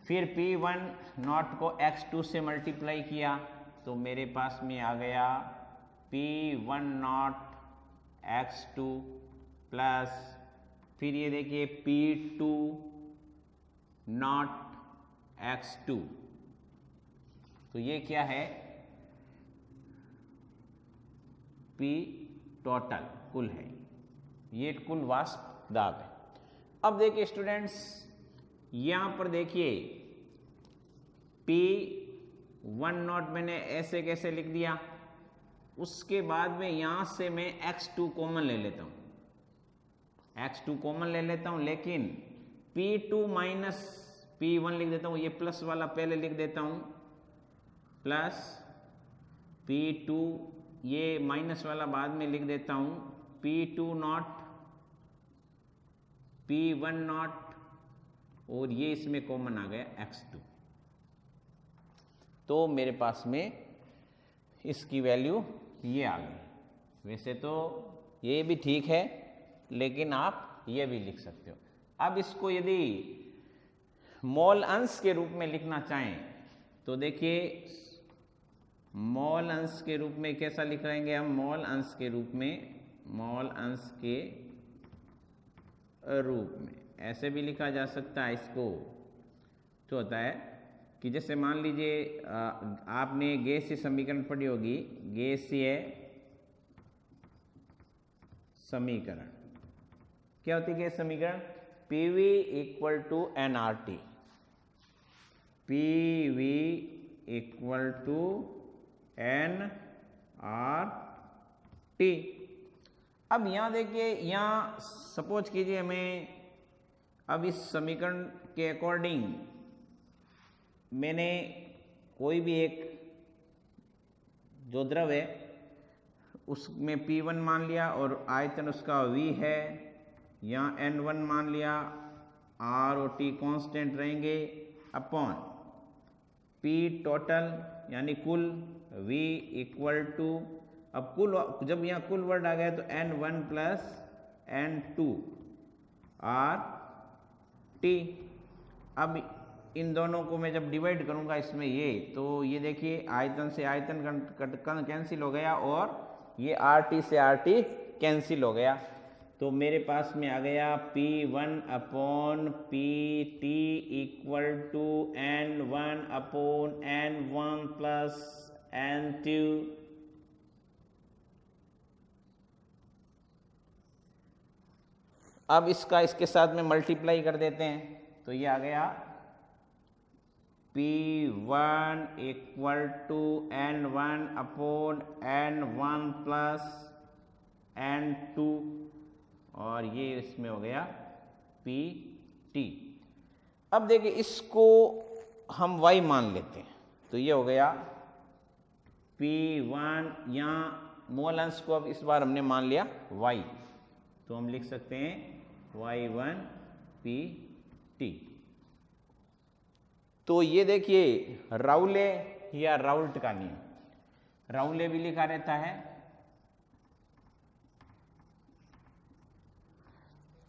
Speaker 1: फिर P1 नॉट को x2 से मल्टीप्लाई किया तो मेरे पास में आ गया P1 नॉट x2 प्लस, फिर ये देखिए P2 नॉट x2। तो ये क्या है, P टोटल कुल है, ये कुल वाष्प दाब है। अब देखिए स्टूडेंट्स, यहां पर देखिए P1 नॉट मैंने ऐसे कैसे लिख दिया, उसके बाद में यहां से मैं x2 कॉमन ले लेता हूं, x2 कॉमन ले लेता हूं, लेकिन P2 माइनस P1 लिख देता हूं, ये प्लस वाला पहले लिख देता हूं, प्लस P2, ये माइनस वाला बाद में लिख देता हूं, P2 नॉट P1 नॉट, और ये इसमें कॉमन आ गया x2। तो मेरे पास में इसकी वैल्यू ये आ गई। वैसे तो ये भी ठीक है, लेकिन आप ये भी लिख सकते हो। अब इसको यदि मोल अंश के रूप में लिखना चाहें तो देखिए मोल अंश के रूप में कैसा लिखेंगे हम, मोल अंश के रूप में ऐसे भी लिखा जा सकता है इसको। तो होता है कि जैसे मान लीजिए आपने गैसीय समीकरण पढ़ी होगी, गैसीय समीकरण क्या होती है, गैस समीकरण PV equal to nRT, PV equal to nRT। अब यहां देखिए, यहां सपोज कीजिए हमें, अब इस समीकरण के अकॉर्डिंग मैंने कोई भी एक जो द्रव है उसमें P1 मान लिया और आयतन उसका V है, यहाँ N1 मान लिया, R और T कांस्टेंट रहेंगे, अपॉन P टोटल यानी कुल V इक्वल टू, अब कुल जब यहाँ कुल वर्ड आ गया तो N1 प्लस N2 RT। अब इन दोनों को मैं जब डिवाइड करूंगा इसमें ये, तो ये देखिए आयतन से आयतन कैंसिल हो गया और ये RT से RT कैंसिल हो गया। तो मेरे पास में आ गया P1 upon PT equal to N1 upon N1 plus N2। अब इसका इसके साथ में मल्टीप्लाई कर देते हैं तो ये आ गया P1 equal to N1 upon N1 plus N2, और ये इसमें हो गया PT। अब देखिए इसको हम y मान लेते हैं तो ये हो गया P1, यहाँ मोल अंश को अब इस बार हमने मान लिया y, तो हम लिख सकते हैं y1 PT। तो ये देखिए राउले या राउल्ट का नियम, राउले भी लिखा रहता है।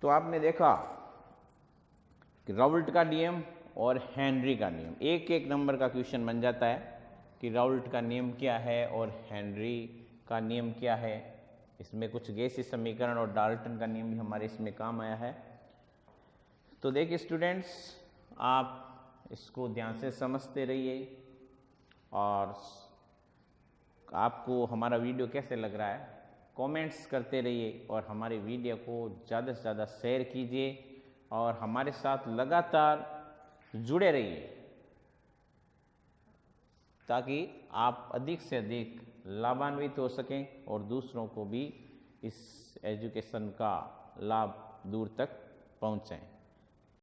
Speaker 1: तो आपने देखा कि राउल्ट का नियम और हेनरी का नियम, एक एक नंबर का क्वेश्चन बन जाता है कि राउल्ट का नियम क्या है और हेनरी का नियम क्या है। इसमें कुछ गैसीय समीकरण और डाल्टन का नियम भी हमारे इसमें काम आया है। तो देखिए स्टूडेंट्स, आप इसको ध्यान से समझते रहिए और आपको हमारा वीडियो कैसे लग रहा है कमेंट्स करते रहिए और हमारे वीडियो को ज़्यादा से ज़्यादा शेयर कीजिए और हमारे साथ लगातार जुड़े रहिए ताकि आप अधिक से अधिक लाभान्वित हो सकें और दूसरों को भी इस एजुकेशन का लाभ दूर तक पहुंचाएं।